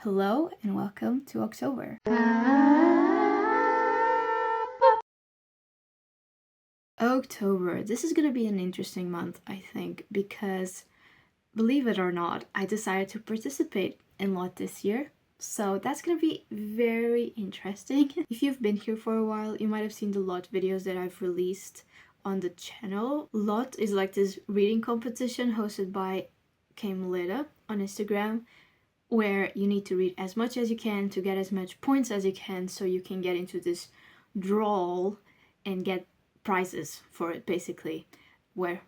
Hello and welcome to October. October. This is gonna be an interesting month, I think, because believe it or not, I decided to participate in LOT this year. So that's gonna be very interesting. If you've been here for a while, you might have seen the LOT videos that I've released on the channel. LOT is like this reading competition hosted by Kame Leda on Instagram, where you need to read as much as you can to get as much points as you can so you can get into this draw and get prizes for it, basically. Where,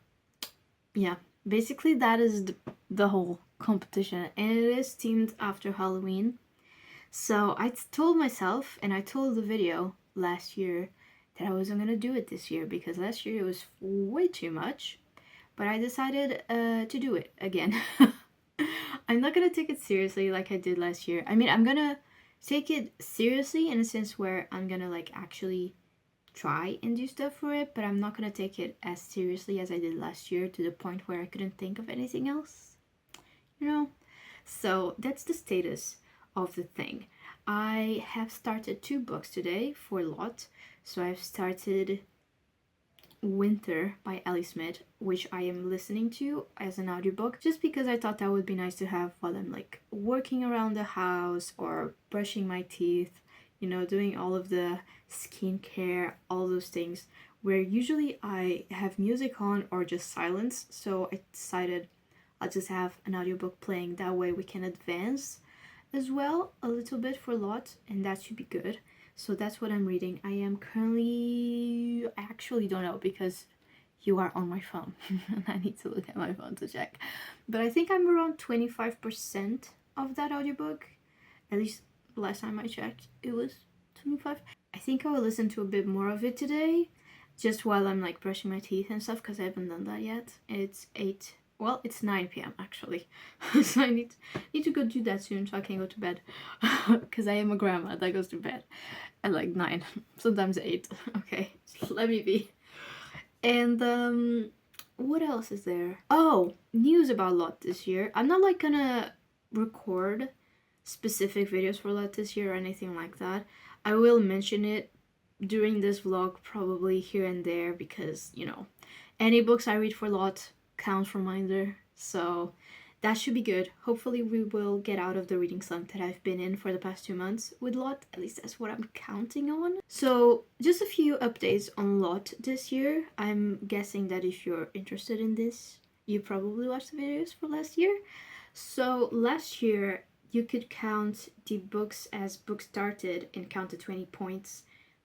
yeah, basically that is the whole competition, and it is themed after Halloween. So I told myself, and I told the video last year, that I wasn't gonna do it this year because last year it was way too much, but I decided to do it again. I'm not gonna take it seriously like I did last year. I mean, I'm gonna take it seriously in a sense where I'm gonna like actually try and do stuff for it, but I'm not gonna take it as seriously as I did last year to the point where I couldn't think of anything else. You know? So that's the status of the thing. I have started 2 books today for LOT. So I've started Winter by Ellie Smith, which I am listening to as an audiobook just because I thought that would be nice to have while I'm like working around the house or brushing my teeth, you know, doing all of the skincare, all those things where usually I have music on or just silence. So I decided I'll just have an audiobook playing, that way we can advance as well a little bit for LOT, and that should be good. So that's what I'm reading. I am currently, I actually don't know because you are on my phone and I need to look at my phone to check. But I think I'm around 25% of that audiobook. At least last time I checked, it was 25. I think I will listen to a bit more of it today, just while I'm like brushing my teeth and stuff, because I haven't done that yet. It's 8, well, it's 9 p.m. actually. So I need to go do that soon so I can go to bed. Because I am a grandma that goes to bed at like 9, sometimes 8. Okay, let me be. And what else is there? Oh, news about LOT this year. I'm not like gonna record specific videos for LOT this year or anything like that. I will mention it during this vlog probably here and there because, you know, any books I read for LOT counts reminder. So that should be good. Hopefully we will get out of the reading slump that I've been in for the past 2 months with LOT. At least that's what I'm counting on. So just a few updates on LOT this year. I'm guessing that if you're interested in this, you probably watched the videos for last year. So last year you could count the books as book started and count the 20 points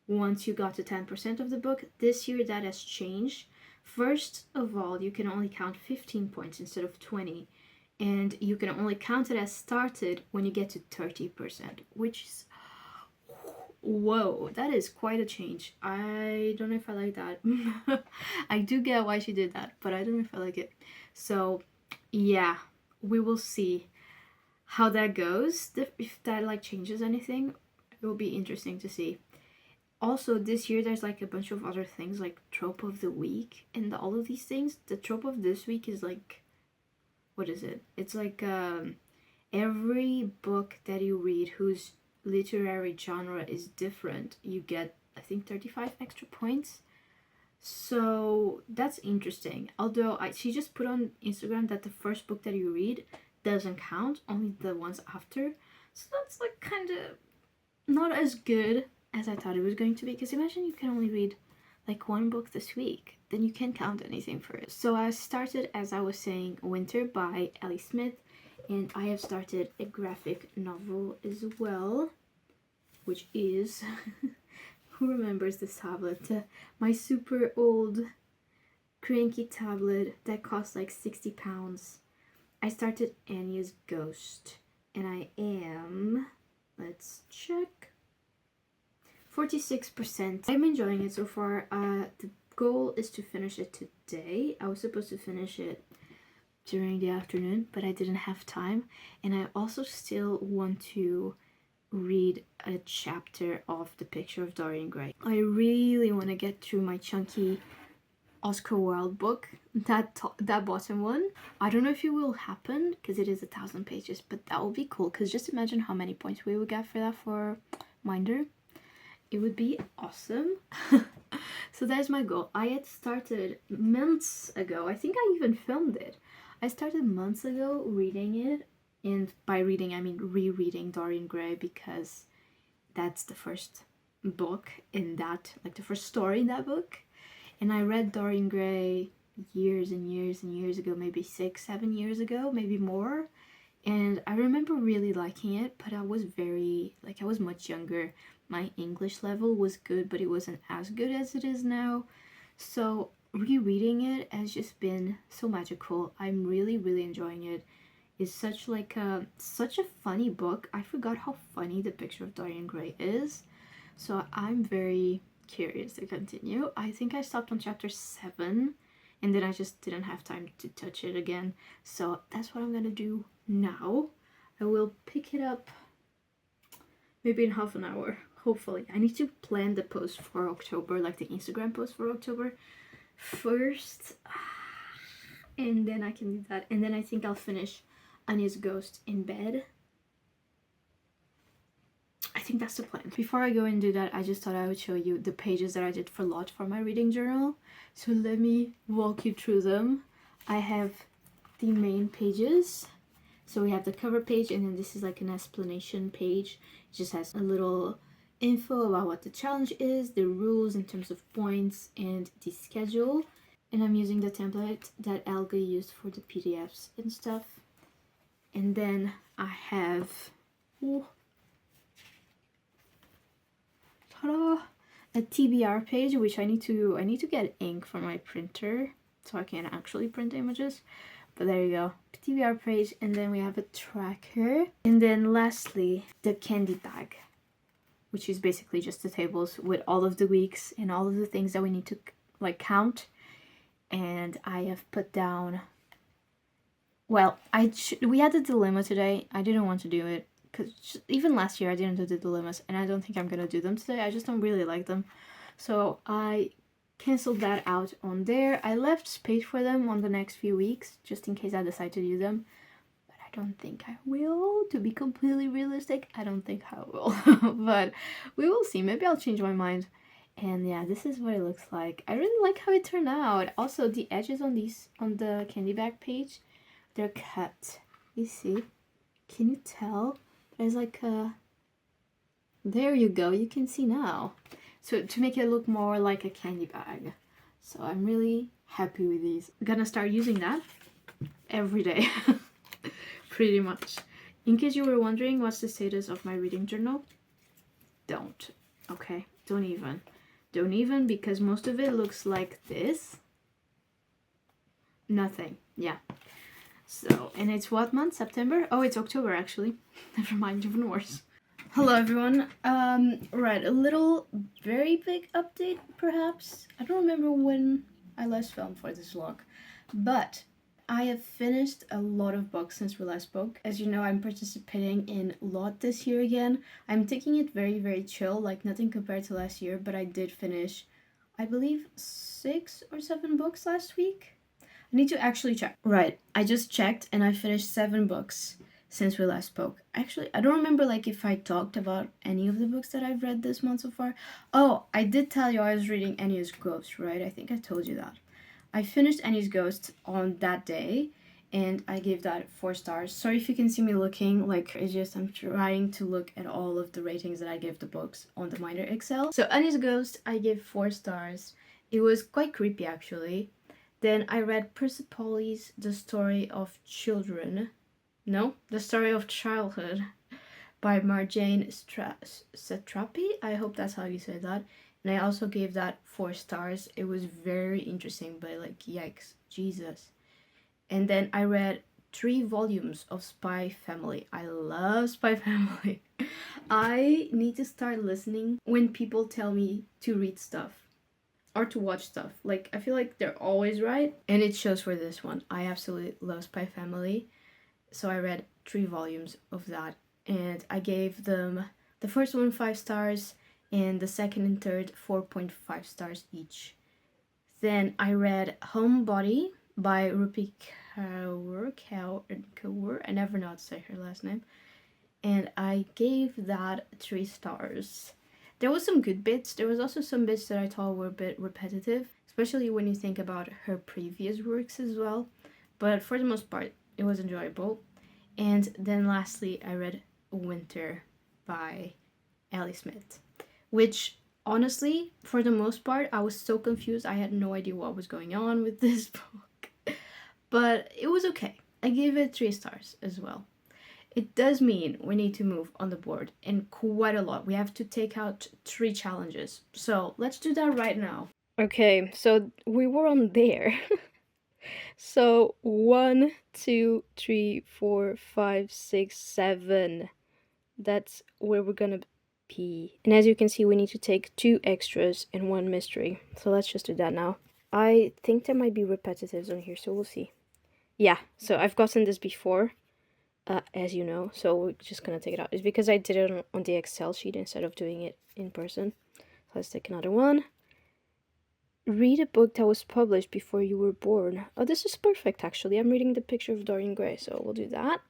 once you got to 10% of the book. This year that has changed. First of all, you can only count 15 points instead of 20, and you can only count it as started when you get to 30%, which is, whoa, that is quite a change. I don't know if I like that. I do get why she did that, but I don't know if I like it. So yeah, we will see how that goes. If that like changes anything, it will be interesting to see. Also, this year there's like a bunch of other things like trope of the week and all of these things. The trope of this week is like, what is it? It's like every book that you read whose literary genre is different, you get, I think, 35 extra points. So that's interesting. Although she just put on Instagram that the first book that you read doesn't count, only the ones after. So that's like kind of not as good as I thought it was going to be, because imagine you can only read like 1 book this week, then you can't count anything for it. So I started, as I was saying, Winter by Ellie Smith, and I have started a graphic novel as well, which is who remembers this tablet? My super old cranky tablet that cost like 60 pounds. I started Anya's Ghost, and I am, let's check, 46%. I'm enjoying it so far. The goal is to finish it today. I was supposed to finish it during the afternoon, but I didn't have time. And I also still want to read a chapter of The Picture of Dorian Gray. I really want to get through my chunky Oscar Wilde book, that bottom one. I don't know if it will happen because it is 1,000 pages, but that would be cool. Because just imagine how many points we would get for that for Minder. It would be awesome. So that's my goal. I had started months ago. I think I even filmed it. I started months ago reading it, and by reading I mean rereading Dorian Gray, because that's the first book in that, like the first story in that book. And I read Dorian Gray years and years and years ago, maybe 6-7 years ago, maybe more. And I remember really liking it, but I was I was much younger. My English level was good, but it wasn't as good as it is now. So rereading it has just been so magical. I'm really, really enjoying it. It's such such a funny book. I forgot how funny the Picture of Dorian Gray is. So I'm very curious to continue. I think I stopped on chapter 7, and then I just didn't have time to touch it again. So that's what I'm gonna do now. I will pick it up maybe in half an hour, hopefully. I need to plan the post for October, like the Instagram post for October first, and then I can do that. And then I think I'll finish Anya's Ghost in bed. I think that's the plan. Before I go and do that, I just thought I would show you the pages that I did for Lot for my reading journal. So let me walk you through them. I have the main pages. So we have the cover page, and then this is like an explanation page. It just has a little info about what the challenge is, the rules in terms of points, and the schedule. And I'm using the template that Elga used for the PDFs and stuff. And then I have a TBR page, which I need to get ink for my printer so I can actually print images. But there you go, TBR page. And then we have a tracker, and then lastly the candy bag, which is basically just the tables with all of the weeks and all of the things that we need to like count. And I have put down, well, we had a dilemma today. I didn't want to do it because even last year I didn't do the dilemmas, and I don't think I'm gonna do them today. I just don't really like them, so I canceled that out on there. I left space for them on the next few weeks just in case I decide to do them, but I don't think I will. To be completely realistic, I don't think I will. But we will see. Maybe I'll change my mind. And yeah, this is what it looks like. I really like how it turned out. Also, the edges on the candy bag page, they're cut. You see? Can you tell? There's like a... There you go, you can see now. So to make it look more like a candy bag. So I'm really happy with these. I'm gonna start using that every day. Pretty much. In case you were wondering what's the status of my reading journal, don't. Okay? Don't even. Don't even, because most of it looks like this. Nothing. Yeah. So, and it's what month? September? Oh, it's October actually. Never mind, even worse. Hello everyone. Right, a little very big update perhaps. I don't remember when I last filmed for this vlog, but I have finished a lot of books since we last spoke. As you know, I'm participating in Lot this year again. I'm taking it very, very chill, like nothing compared to last year, but I did finish, I believe, 6 or 7 books last week. I need to actually check. Right, I just checked and I finished 7 books since we last spoke. Actually, I don't remember like if I talked about any of the books that I've read this month so far. Oh, I did tell you I was reading Anya's Ghost, right? I think I told you that. I finished Anya's Ghost on that day, and I gave that 4 stars. Sorry if you can see me looking, like, it's just I'm trying to look at all of the ratings that I gave the books on the Minder Excel. So Anya's Ghost, I gave 4 stars. It was quite creepy, actually. Then I read Persepolis, The Story of Children. No, The Story of Childhood by Marjane Satrapi. I hope that's how you say that. And I also gave that 4 stars. It was very interesting, but like, yikes, Jesus. And then I read 3 volumes of Spy Family. I love Spy Family. I need to start listening when people tell me to read stuff or to watch stuff. Like, I feel like they're always right. And it shows for this one. I absolutely love Spy Family. So I read 3 volumes of that. And I gave them the first one 5 stars, and the second and third 4.5 stars each. Then I read Homebody by Rupi Kaur. I never know how to say her last name. And I gave that 3 stars. There was some good bits. There was also some bits that I thought were a bit repetitive, especially when you think about her previous works as well. But for the most part, it was enjoyable. And then lastly, I read Winter by Ellie Smith, which honestly, for the most part, I was so confused. I had no idea what was going on with this book. But it was okay. I gave it 3 stars as well. It does mean we need to move on the board, and quite a lot. We have to take out 3 challenges. So let's do that right now. Okay, so we were on there. So 1, 2, 3, 4, 5, 6, 7. That's where we're gonna be. And as you can see, we need to take 2 extras and 1 mystery. So let's just do that now. I think there might be repetitives on here, so we'll see. Yeah, so I've gotten this before, as you know, so we're just gonna take it out. It's because I did it on the Excel sheet instead of doing it in person. So let's take another one. Read a book that was published before you were born. Oh, this is perfect, actually. I'm reading The Picture of Dorian Gray, so we'll do that.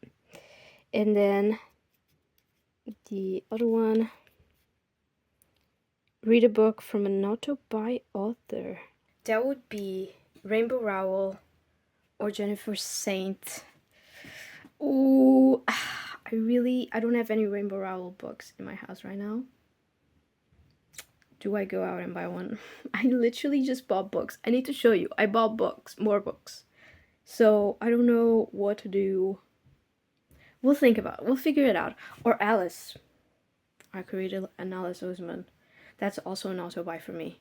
And then the other one. Read a book from an auto-by author. That would be Rainbow Rowell or Jennifer Saint. Ooh, I don't have any Rainbow Rowell books in my house right now. Do I go out and buy one? I literally just bought books. I need to show you. I bought books, more books. So I don't know what to do. We'll think about it. We'll figure it out. Or Alice. I could read an Alice Oseman. That's also an auto-buy for me.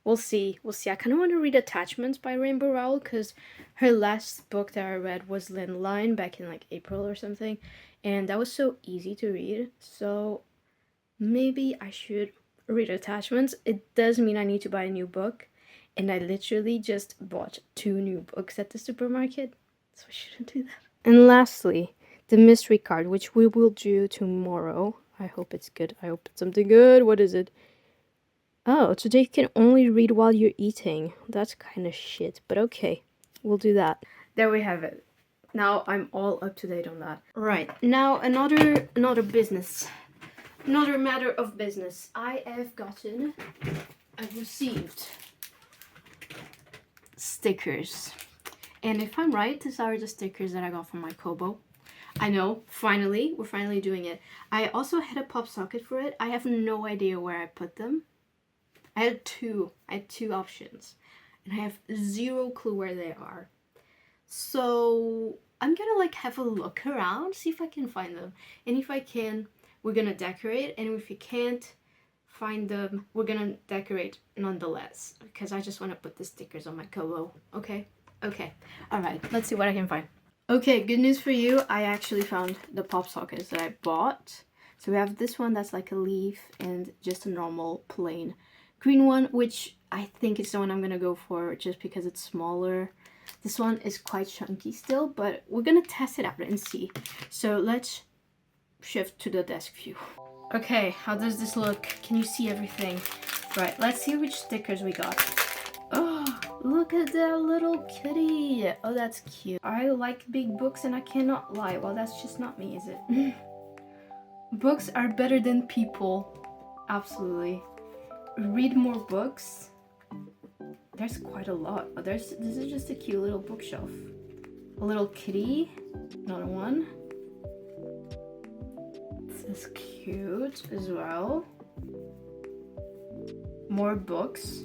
We'll see. I kind of want to read Attachments by Rainbow Rowell because her last book that I read was Landline back in like April or something. And that was so easy to read. So maybe I should read Attachments. It does mean I need to buy a new book. And I literally just bought 2 new books at the supermarket. So I shouldn't do that. And lastly, the mystery card, which we will do tomorrow. I hope it's good. I hope it's something good. What is it? Oh, today you can only read while you're eating. That's kind of shit, but okay. We'll do that. There we have it. Now I'm all up to date on that. Right, now another business. Another matter of business. I've received stickers. And if I'm right, these are the stickers that I got from my Kobo. I know, finally, we're finally doing it. I also had a pop socket for it. I have no idea where I put them. I had two options. And I have 0 clue where they are. So I'm gonna like have a look around, see if I can find them. And if I can, we're gonna decorate. And if you can't find them, we're gonna decorate nonetheless. Because I just want to put the stickers on my Kobo. Okay? Okay. Alright, let's see what I can find. Okay, good news for you. I actually found the pop sockets that I bought. So we have this one that's like a leaf and just a normal plain green one, which I think is the one I'm gonna go for just because it's smaller. This one is quite chunky still, but we're gonna test it out and see. So let's shift to the desk view. Okay, how does this look? Can you see everything? Right, let's see which stickers we got. Oh, look at that little kitty. Oh, that's cute. I like big books and I cannot lie. Well, that's just not me, is it? Books are better than people. Absolutely. Read more books. There's quite a lot. Oh, this is just a cute little bookshelf. A little kitty. Another one. This is cute as well. More books.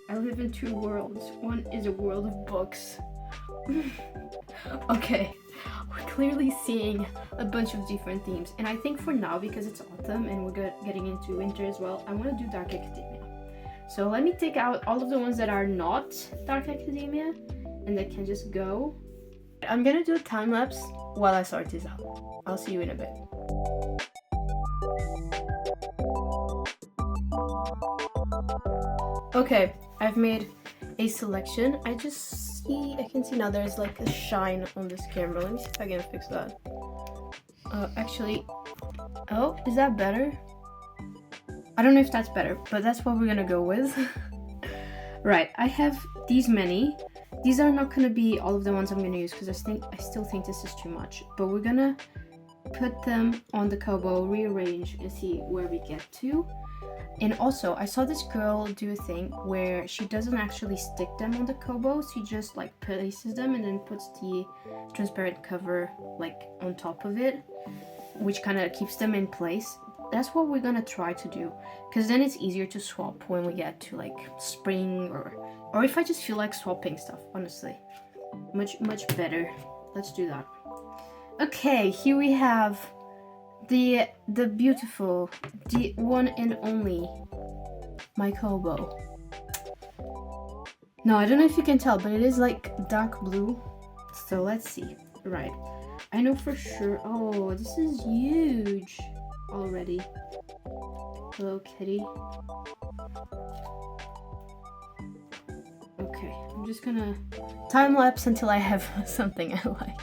I live in 2 worlds. One is a world of books. Okay, we're clearly seeing a bunch of different themes. And I think for now, because it's autumn and we're getting into winter as well, I want to do Dark Academia. So let me take out all of the ones that are not Dark Academia and that can just go. I'm gonna do a time lapse while I sort this out. I'll see you in a bit. Okay, I've made a selection. I just I can see now there's like a shine on this camera. Let me see if I can fix that. Actually, oh, is that better? I don't know if that's better, but that's what we're gonna go with. Right, I have these many. These are not gonna be all of the ones I'm gonna use because I still think this is too much. But we're gonna put them on the Kobo, rearrange, and see where we get to. And also, I saw this girl do a thing where she doesn't actually stick them on the Kobo. She just like places them and then puts the transparent cover like on top of it, which kind of keeps them in place. That's what we're gonna try to do, because then it's easier to swap when we get to like spring or if I just feel like swapping stuff, honestly. Much better. Let's do that. Okay, here we have the beautiful, the one and only my Kobo. No, I don't know if you can tell, but it is like dark blue. So let's see. Right. I know for sure. Oh, this is huge already. Hello, kitty. Okay, I'm just gonna time lapse until I have something I like.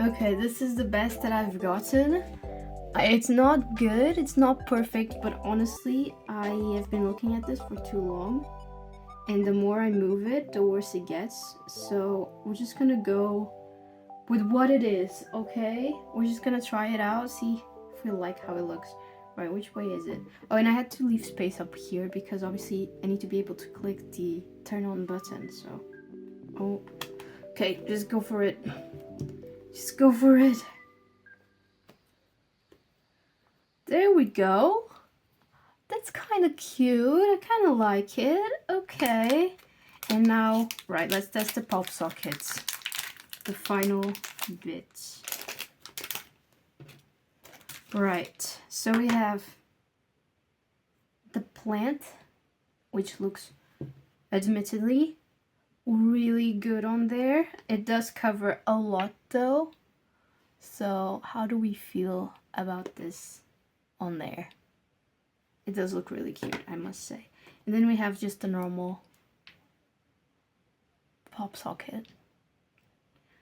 Okay, this is the best that I've gotten. It's not good, it's not perfect, but honestly, I have been looking at this for too long. And the more I move it, the worse it gets. So we're just gonna go with what it is, okay? We're just gonna try it out, see if we like how it looks. Right, which way is it? Oh, and I had to leave space up here because obviously I need to be able to click the turn on button, so. Oh, okay, just go for it. Just go for it. There we go. That's kind of cute. I kind of like it. Okay. And now, right, let's test the pop sockets. The final bits. Right. So we have the plant, which looks admittedly really good on there. It does cover a lot though. So how do we feel about this on there? It does look really cute, I must say. And then we have just the normal pop socket,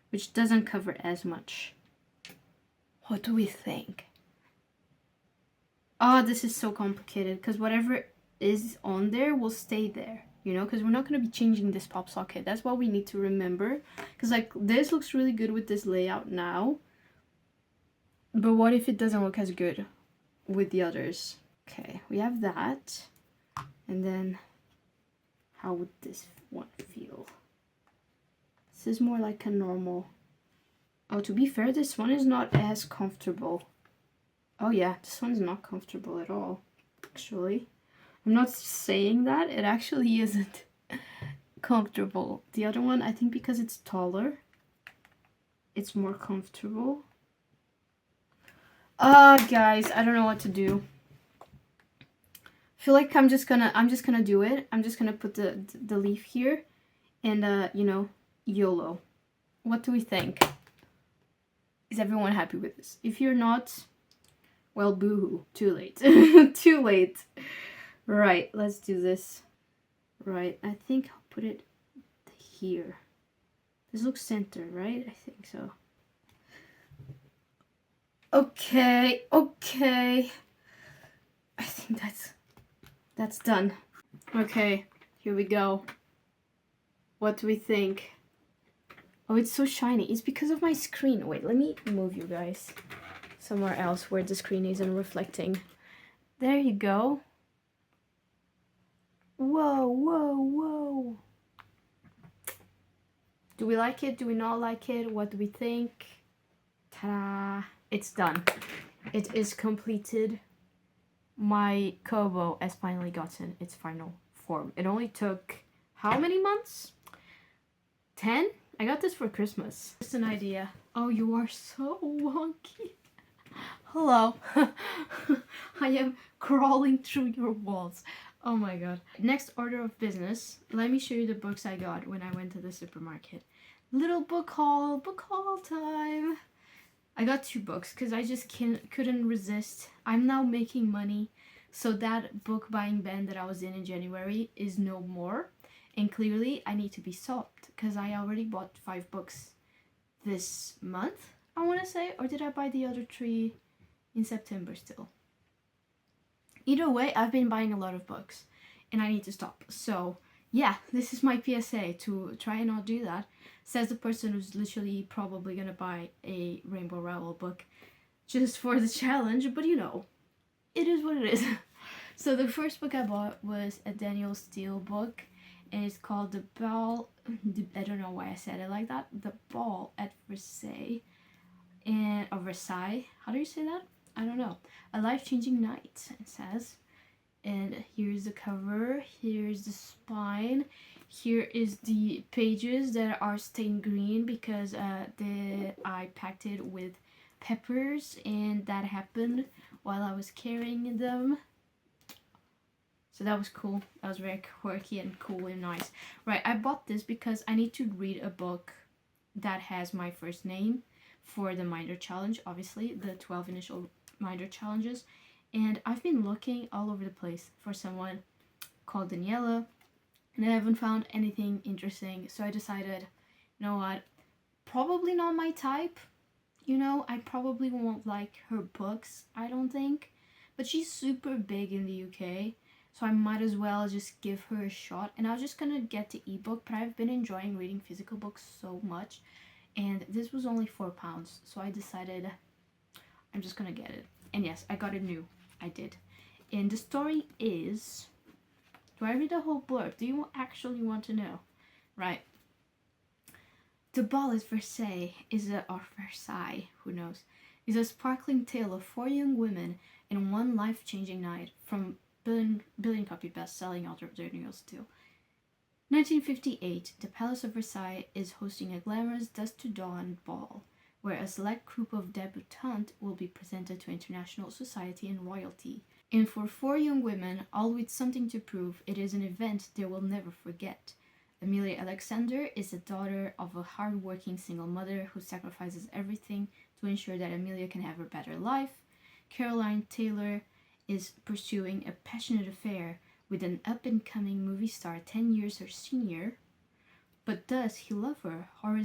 which doesn't cover as much. What do we think? Oh, this is so complicated because whatever is on there will stay there, you know, because we're not going to be changing this pop socket. That's what we need to remember, because like this looks really good with this layout now, but what if it doesn't look as good with the others? Okay, we have that. And then how would this one feel? This is more like a normal. Oh, to be fair, this one is not as comfortable. Oh yeah, this one's not comfortable at all, actually. I'm not saying that, it actually isn't comfortable. The other one, I think because it's taller, it's more comfortable. Guys, I don't know what to do. I feel like I'm just gonna do it. I'm just gonna put the leaf here and you know, YOLO. What do we think? Is everyone happy with this? If you're not, well, boo-hoo. Too late. Too late. Right, let's do this. Right, I think I'll put it here. This looks centered, right? I think so. Okay, okay. I think that's done. Okay, here we go. What do we think? Oh, it's so shiny. It's because of my screen. Wait, let me move you guys somewhere else where the screen isn't reflecting. There you go. Whoa, whoa, whoa. Do we like it? Do we not like it? What do we think? Ta-da! It's done. It is completed. My Kobo has finally gotten its final form. It only took how many months? 10? I got this for Christmas. Just an idea. Oh, you are so wonky. Hello. I am crawling through your walls. Oh my god. Next order of business. Let me show you the books I got when I went to the supermarket. Little book haul time. I got 2 books because I just couldn't resist. I'm now making money, So that book buying ban that I was in January is no more. And clearly I need to be stopped because I already bought 5 books this month, I want to say. Or did I buy the other 3 in September still? Either way, I've been buying a lot of books and I need to stop. So yeah, this is my PSA to try and not do that. Says the person who's literally probably gonna buy a Rainbow Rowell book just for the challenge, but it is what it is. So the first book I bought was a Danielle Steele book, and it's called The Ball. I don't know why I said it like that. The Ball at Versailles, or Versailles. How do you say that? I don't know. A Life-Changing Night, it says. And here's the cover. Here's the spine. Here is the pages that are stained green because I packed it with peppers, and that happened while I was carrying them. So that was cool. That was very quirky and cool and nice. Right, I bought this because I need to read a book that has my first name for the Minder Challenge, obviously, the 12 initial Minder Challenges. And I've been looking all over the place for someone called Daniela, and I haven't found anything interesting. So I decided, you know what, probably not my type. I probably won't like her books, I don't think. But she's super big in the UK, so I might as well just give her a shot. And I was just gonna get the ebook, but I've been enjoying reading physical books so much. And this was only £4, so I decided I'm just gonna get it. And yes, I got it new. I did. And the story is... Do I read the whole blurb? Do you actually want to know? Right. The Ball at Versailles or Versailles, who knows, is a sparkling tale of 4 young women in one life-changing night from billion copy best-selling author Danielle Steele. 1958, the Palace of Versailles is hosting a glamorous dusk to dawn ball, where a select group of debutantes will be presented to international society and royalty. And for 4 young women, all with something to prove, it is an event they will never forget. Amelia Alexander is the daughter of a hard-working single mother who sacrifices everything to ensure that Amelia can have a better life. Caroline Taylor is pursuing a passionate affair with an up-and-coming movie star 10 years her senior. But does he love her, or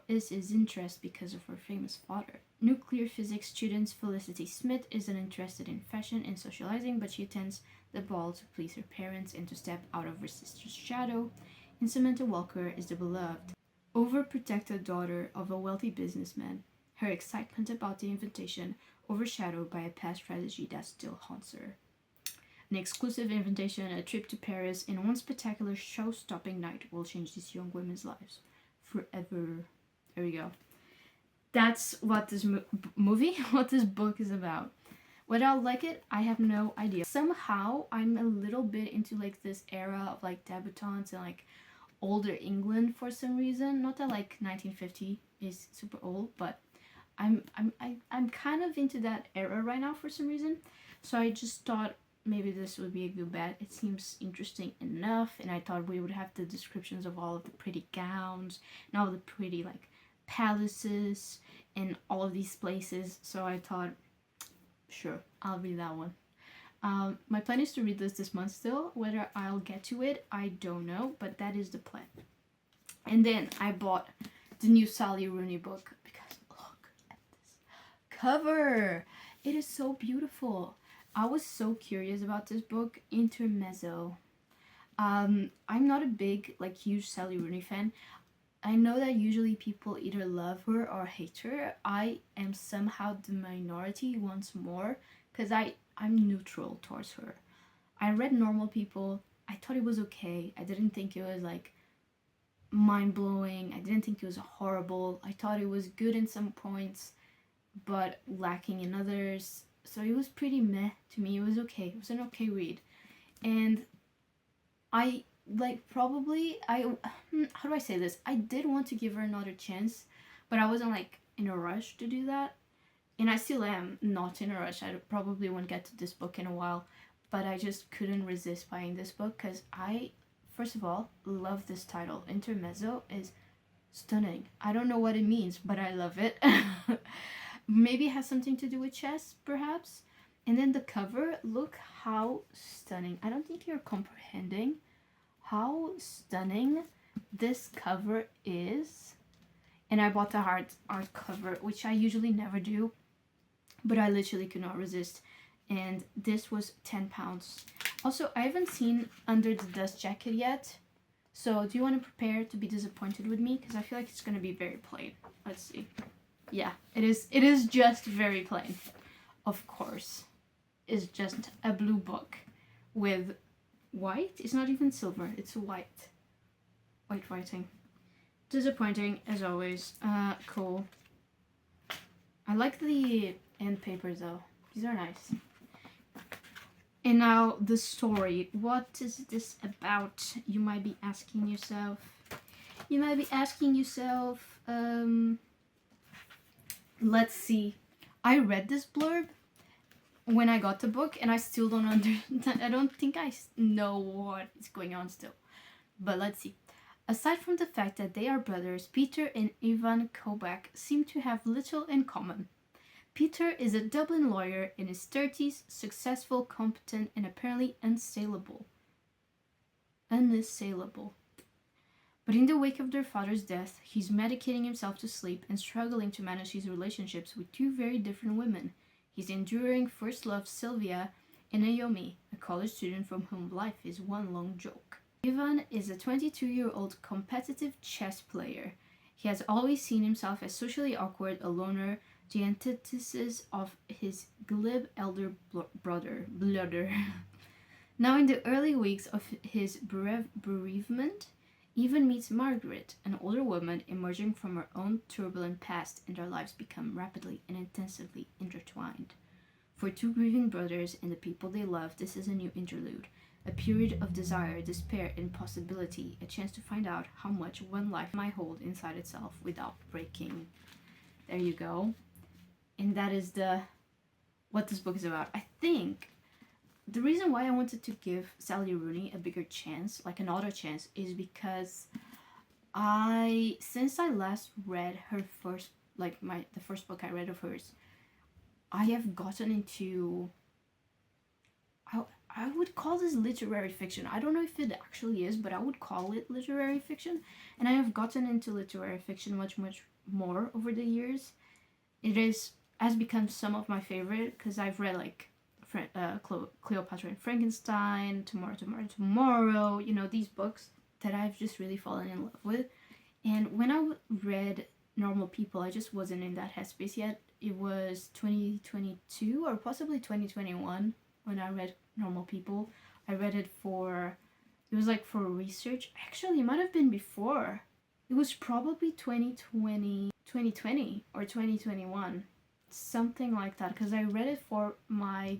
is his interest because of her famous father? Nuclear physics student Felicity Smith isn't interested in fashion and socializing, but she attends the ball to please her parents and to step out of her sister's shadow. And Samantha Walker is the beloved, overprotected daughter of a wealthy businessman, her excitement about the invitation overshadowed by a past tragedy that still haunts her. An exclusive invitation, a trip to Paris, and one spectacular show-stopping night will change these young women's lives forever. There we go. That's what this what this book is about. Whether I'll like it, I have no idea. Somehow, I'm a little bit into this era of debutantes and older England for some reason. Not that 1950 is super old, but I'm kind of into that era right now for some reason. So I just thought maybe this would be a good bet. It seems interesting enough, and I thought we would have the descriptions of all of the pretty gowns and all the pretty palaces and all of these places. So I thought, sure, I'll read that one. My plan is to read this month still. Whether I'll get to it, I don't know, but that is the plan. And then I bought the new Sally Rooney book because look at this cover. It is so beautiful. I was so curious about this book, Intermezzo. I'm not a big, huge Sally Rooney fan. I know that usually people either love her or hate her. I am somehow the minority once more because I'm neutral towards her. I read Normal People. I thought it was okay. I didn't think it was mind-blowing. I didn't think it was horrible. I thought it was good in some points but lacking in others. So it was pretty meh to me. It was okay. It was an okay read. And I probably how do I say this? I did want to give her another chance, but I wasn't in a rush to do that. And I still am not in a rush. I probably won't get to this book in a while, but I just couldn't resist buying this book because I, first of all, love this title. Intermezzo is stunning. I don't know what it means, but I love it. Maybe it has something to do with chess, perhaps. And then the cover, look how stunning. I don't think you're comprehending how stunning this cover is. And I bought the art cover, which I usually never do, but I literally could not resist. And this was £10. Also, I haven't seen Under the Dust Jacket yet. So do you want to prepare to be disappointed with me? Because I feel like it's going to be very plain. Let's see. Yeah, it is just very plain. Of course. It's just a blue book with white. It's not even silver. It's white. White writing. Disappointing as always. Cool. I like the end papers though. These are nice. And now the story. What is this about? You might be asking yourself. Let's see. I read this blurb when I got the book, and I still don't I don't think I know what is going on still. But let's see. Aside from the fact that they are brothers, Peter and Ivan Kobach seem to have little in common. Peter is a Dublin lawyer in his 30s, successful, competent, and apparently unassailable. But in the wake of their father's death, he's medicating himself to sleep and struggling to manage his relationships with two very different women. His enduring first love, Sylvia, and Naomi, a college student from whom life is one long joke. Ivan is a 22-year-old competitive chess player. He has always seen himself as socially awkward, a loner, the antithesis of his glib elder brother. Now in the early weeks of his bereavement, Ivan meets Margaret, an older woman emerging from her own turbulent past, and their lives become rapidly and intensively intertwined. For two grieving brothers and the people they love, this is a new interlude, a period of desire, despair, and possibility, a chance to find out how much one life might hold inside itself without breaking. There you go. And that is what this book is about. I think the reason why I wanted to give Sally Rooney a bigger chance, like another chance, is because since I last read her first, the first book I read of hers, I have gotten into, I would call this literary fiction. I don't know if it actually is, but I would call it literary fiction. And I have gotten into literary fiction much, much more over the years. It has become some of my favorite because I've read like Cleopatra and Frankenstein, Tomorrow, these books that I've just really fallen in love with. And when I read Normal People, I just wasn't in that headspace yet. It was 2022 or possibly 2021 when I read Normal People. I read it for research. Actually, it might have been before. It was probably 2020 or 2021. Something like that, because I read it for my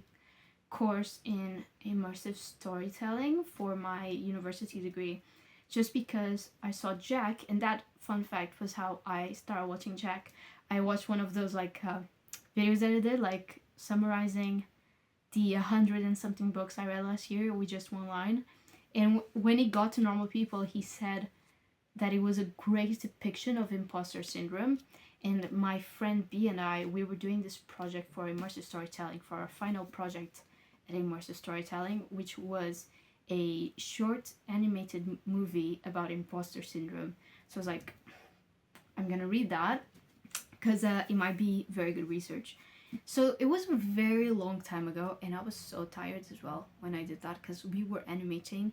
course in immersive storytelling for my university degree, just because I saw Jack, and that, fun fact, was how I started watching Jack. I watched one of those videos that I did, like summarizing the 100 and something books I read last year with just one line. And when he got to Normal People, he said that it was a great depiction of imposter syndrome. And my friend B and I, we were doing this project for immersive storytelling, for our final project at Immersive Storytelling, which was a short animated movie about imposter syndrome. So I was like, I'm gonna read that because it might be very good research. So it was a very long time ago, and I was so tired as well when I did that, because we were animating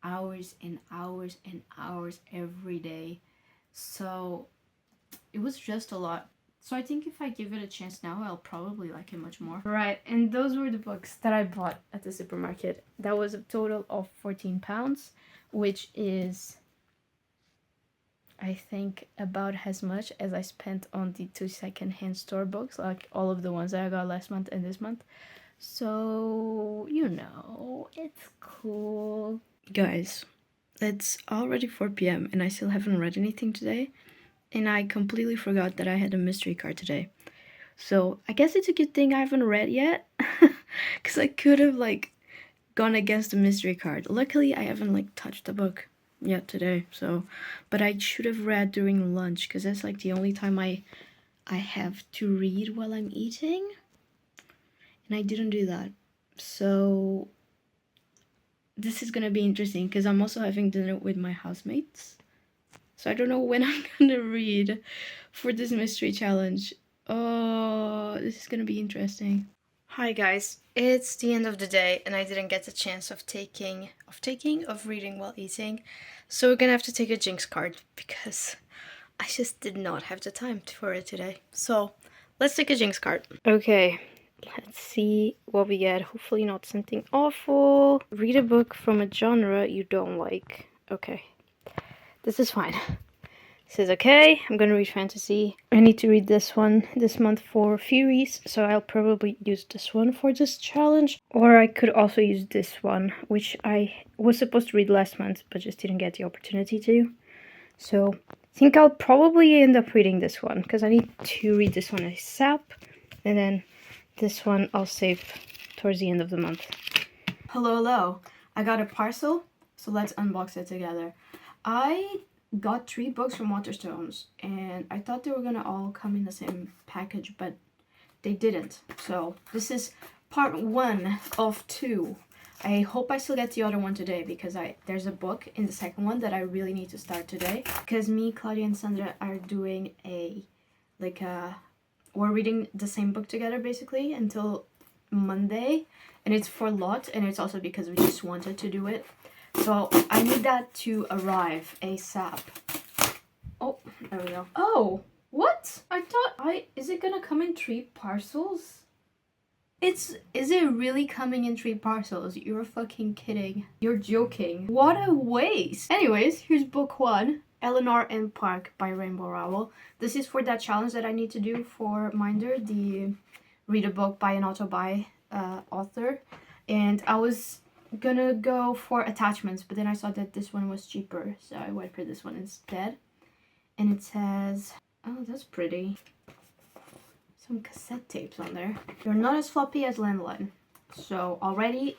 hours and hours and hours every day. So it was just a lot. So I think if I give it a chance now, I'll probably like it much more. Right, and those were the books that I bought at the supermarket. That was a total of £14, which is, I think, about as much as I spent on the 2 second-hand store books, like all of the ones that I got last month and this month. So, it's cool. Guys, it's already 4 p.m. and I still haven't read anything today. And I completely forgot that I had a mystery card today. So I guess it's a good thing I haven't read yet. Because I could have gone against the mystery card. Luckily I haven't touched the book yet today. But I should have read during lunch, because that's the only time I have to read while I'm eating. and I didn't do that. So this is gonna be interesting because I'm also having dinner with my housemates. So I don't know when I'm gonna read for this mystery challenge. Oh, this is gonna be interesting. Hi guys, it's the end of the day and I didn't get the chance of reading while eating. So we're gonna have to take a Jinx card because I just did not have the time for it today. So let's take a Jinx card. Okay, let's see what we get. Hopefully not something awful. Read a book from a genre you don't like. Okay, this is fine. It says, okay, I'm gonna read fantasy. I need to read this one this month for Furies, so I'll probably use this one for this challenge. Or I could also use this one, which I was supposed to read last month, but just didn't get the opportunity to. So I think I'll probably end up reading this one, because I need to read this one ASAP. And then this one I'll save towards the end of the month. Hello, hello. I got a parcel, so let's unbox it together. I got 3 books from Waterstones, and I thought they were gonna all come in the same package, but they didn't. So this is part 1 of 2. I hope I still get the other one today because there's a book in the second one that I really need to start today. Because me, Claudia, and Sandra are doing we're reading the same book together basically until Monday, and it's for Lot, and it's also because we just wanted to do it. So I need that to arrive ASAP. Oh, there we go. Oh, what? Is it gonna come in 3 parcels? Is it really coming in 3 parcels? You're fucking kidding. You're joking. What a waste. Anyways, here's book 1. Eleanor and Park by Rainbow Rowell. This is for that challenge that I need to do for Minder, the read a book by an author. And I was gonna go for attachments, but then I saw that this one was cheaper, so I went for this one instead. And it says, oh, that's pretty. Some cassette tapes on there. They're not as floppy as Landline. So already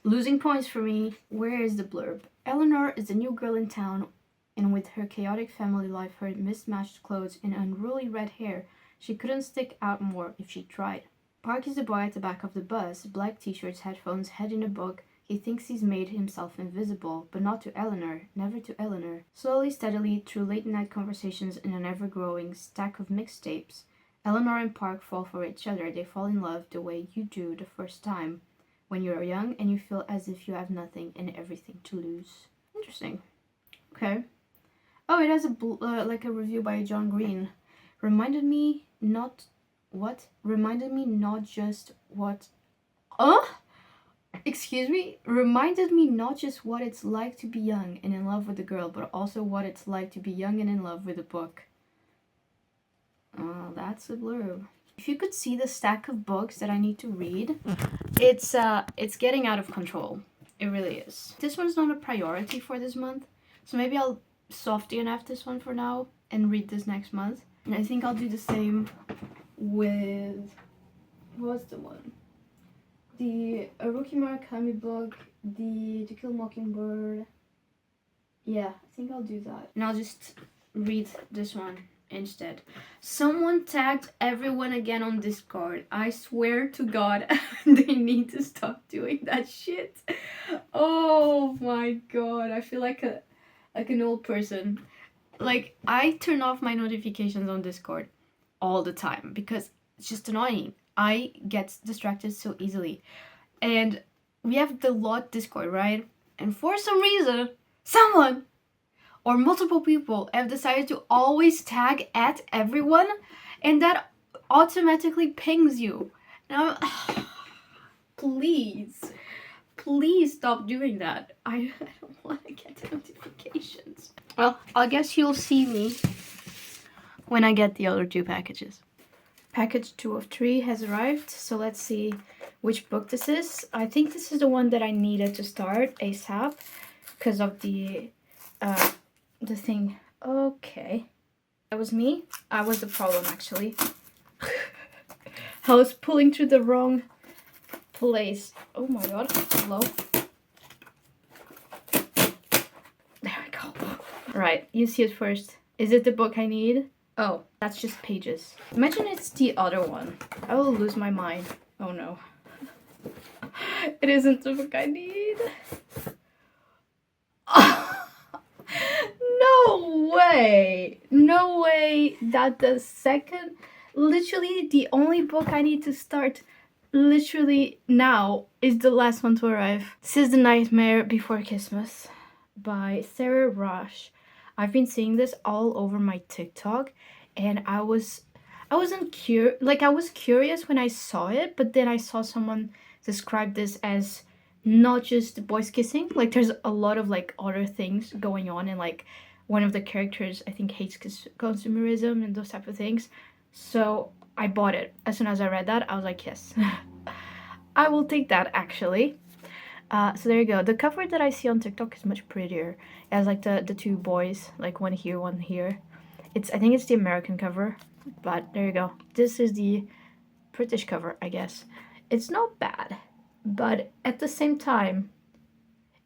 losing points for me. Where is the blurb? Eleanor is a new girl in town, and with her chaotic family life, her mismatched clothes, and unruly red hair, she couldn't stick out more if she tried. Park is the boy at the back of the bus, black t-shirts, headphones, head in a book. He thinks he's made himself invisible, but not to Eleanor, never to Eleanor. Slowly, steadily, through late-night conversations and an ever-growing stack of mixtapes, Eleanor and Park fall for each other. They fall in love the way you do the first time, when you are young and you feel as if you have nothing and everything to lose. Interesting. Okay. Oh, it has a review by John Green. Reminded me not just what it's like to be young and in love with a girl, but also what it's like to be young and in love with a book. Oh, that's a blurb. If you could see the stack of books that I need to read, it's getting out of control. It really is. This one's not a priority for this month, so maybe I'll soft DNF this one for now and read this next month. And I think I'll do the same with, what's the one? The Haruki Murakami book, the To Kill a Mockingbird. Yeah, I think I'll do that. And I'll just read this one instead. Someone tagged everyone again on Discord. I swear to God, they need to stop doing that shit. Oh my God, I feel like an old person. Like, I turn off my notifications on Discord all the time because it's just annoying. I get distracted so easily. And we have the Lot Discord, right? And for some reason, someone or multiple people have decided to always tag at everyone, and that automatically pings you. Now, please stop doing that. I don't want to get the notifications. Well, I guess you'll see me when I get the other 2 packages. Package 2 of 3 has arrived, so let's see which book this is. I think this is the one that I needed to start ASAP because of the thing. Okay. That was me. I was the problem, actually. I was pulling through the wrong place. Oh my God. Hello. There we go. Right, you see it first. Is it the book I need? Oh, that's just pages. Imagine it's the other one. I will lose my mind. Oh no. It isn't the book I need. No way! No way that the second, literally the only book I need to start literally now is the last one to arrive. This is The Nightmare Before Christmas by Sarah Rush. I've been seeing this all over my TikTok, and I was curious when I saw it, but then I saw someone describe this as not just boys kissing. Like there's a lot of like other things going on, and like one of the characters I think hates consumerism and those type of things. So I bought it. As soon as I read that, I was like, yes, I will take that actually. So there you go. The cover that I see on TikTok is much prettier. It has like the two boys, like one here, one here. I think it's the American cover, but there you go. This is the British cover, I guess. It's not bad, but at the same time,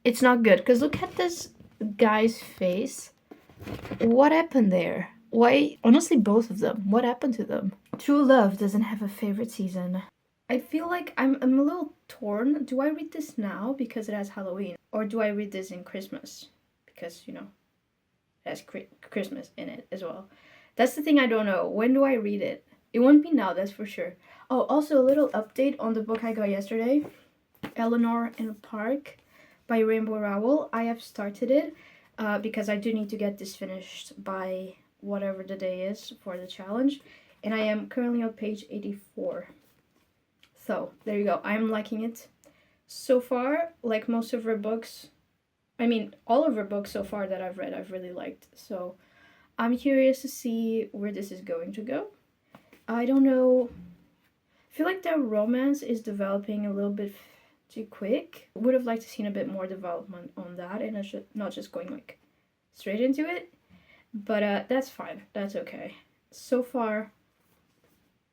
it's not good. Because look at this guy's face. What happened there? Why? Honestly, both of them. What happened to them? True Love doesn't have a favorite season. I feel like I'm a little torn. Do I read this now because it has Halloween? Or do I read this in Christmas? Because, you know, it has Christmas in it as well. That's the thing I don't know. When do I read it? It won't be now, that's for sure. Oh, also a little update on the book I got yesterday. Eleanor in the Park by Rainbow Rowell. I have started it because I do need to get this finished by whatever the day is for the challenge. And I am currently on page 84. So, there you go. I'm liking it. So far, like most of her books, I mean, all of her books so far that I've read, I've really liked. So, I'm curious to see where this is going to go. I don't know. I feel like their romance is developing a little bit too quick. Would have liked to seen a bit more development on that, and not just going like straight into it. But that's fine. That's okay. So far,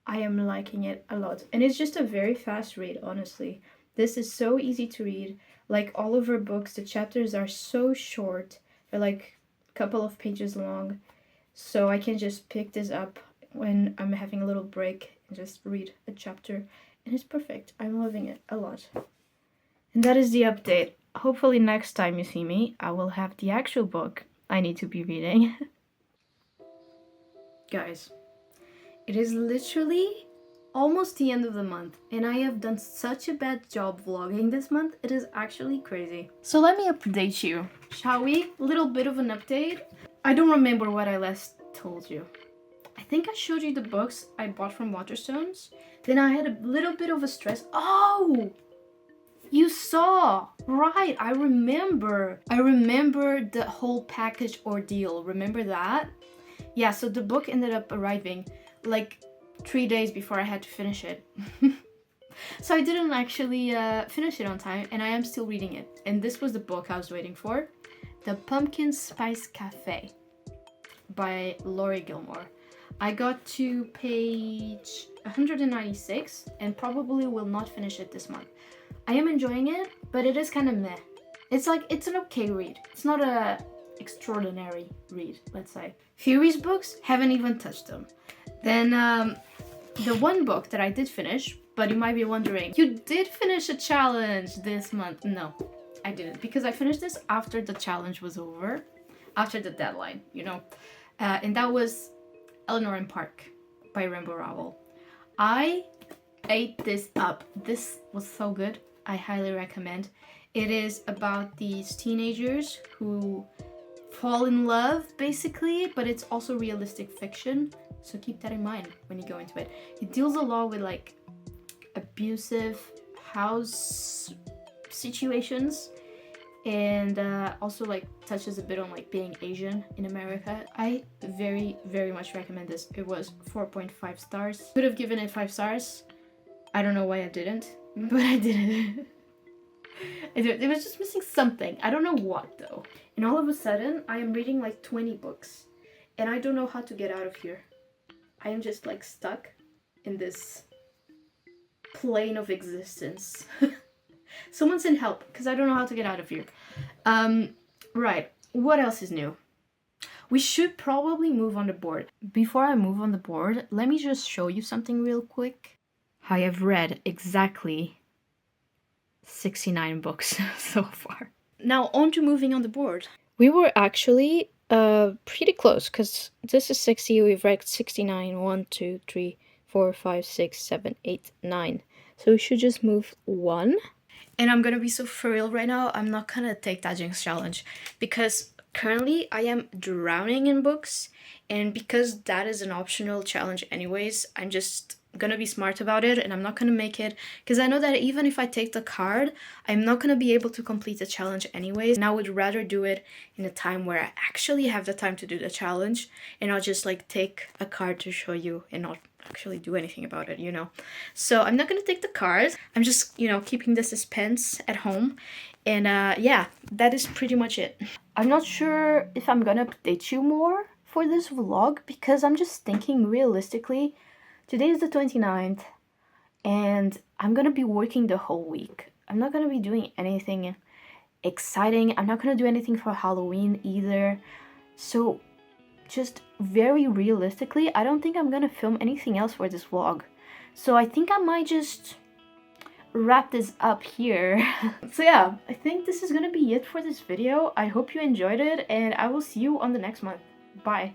I am liking it a lot. And it's just a very fast read, honestly. This is so easy to read. Like all of her books, the chapters are so short. They're like a couple of pages long. So I can just pick this up when I'm having a little break and just read a chapter. And it's perfect. I'm loving it a lot. And that is the update. Hopefully next time you see me, I will have the actual book I need to be reading. Guys, it is literally almost the end of the month, and I have done such a bad job vlogging this month. It is actually crazy. So let me update you, shall we? A little bit of an update. I don't remember what I last told you. I think I showed you the books I bought from Waterstones. Then I had a little bit of a stress. Oh! You saw! Right, I remember. I remember the whole package ordeal. Remember that? Yeah, so the book ended up arriving like 3 days before I had to finish it. So I didn't actually finish it on time, and I am still reading it. And this was the book I was waiting for. The Pumpkin Spice Cafe by Laurie Gilmore. I got to page 196 and probably will not finish it this month. I am enjoying it, but it is kind of meh. It's an okay read. It's not a extraordinary read, let's say. Fury's books, haven't even touched them. Then the one book that I did finish, but you might be wondering, you did finish a challenge this month. No, I didn't, because I finished this after the challenge was over, after the deadline, you know. And that was Eleanor in Park by Rainbow Rowell. I ate this up. This was so good. I highly recommend. It is about these teenagers who fall in love, basically, but it's also realistic fiction. So keep that in mind when you go into it. It deals a lot with like abusive house situations, and also like touches a bit on like being Asian in America. I very, very much recommend this. It was 4.5 stars. Could have given it 5 stars. I don't know why I didn't, but I did it. It was just missing something. I don't know what though. And all of a sudden, I am reading like 20 books, and I don't know how to get out of here. I am just like stuck in this plane of existence. Someone send help, because I don't know how to get out of here. Right, what else is new? We should probably move on the board. Before I move on the board, let me just show you something real quick. I have read exactly 69 books so far. Now on to moving on the board. We were actually pretty close because this is 60, we've read 69. 1, 2, 3, 4, 5, 6, 7, 8, 9. So we should just move 1. And I'm gonna be so for real right now, I'm not gonna take that Jinx challenge because currently I am drowning in books, and because that is an optional challenge anyways, I'm just gonna be smart about it and I'm not gonna make it because I know that even if I take the card, I'm not gonna be able to complete the challenge anyways, and I would rather do it in a time where I actually have the time to do the challenge, and I'll just like take a card to show you and not actually do anything about it, you know. So I'm not gonna take the cards. I'm just, you know, keeping the suspense at home. And yeah, that is pretty much it. I'm not sure if I'm gonna update you more for this vlog because I'm just thinking realistically. Today is the 29th and I'm gonna be working the whole week. I'm not gonna be doing anything exciting. I'm not gonna do anything for Halloween either. So just very realistically, I don't think I'm gonna film anything else for this vlog. So I think I might just wrap this up here. So yeah, I think this is gonna be it for this video. I hope you enjoyed it and I will see you on the next one. Bye.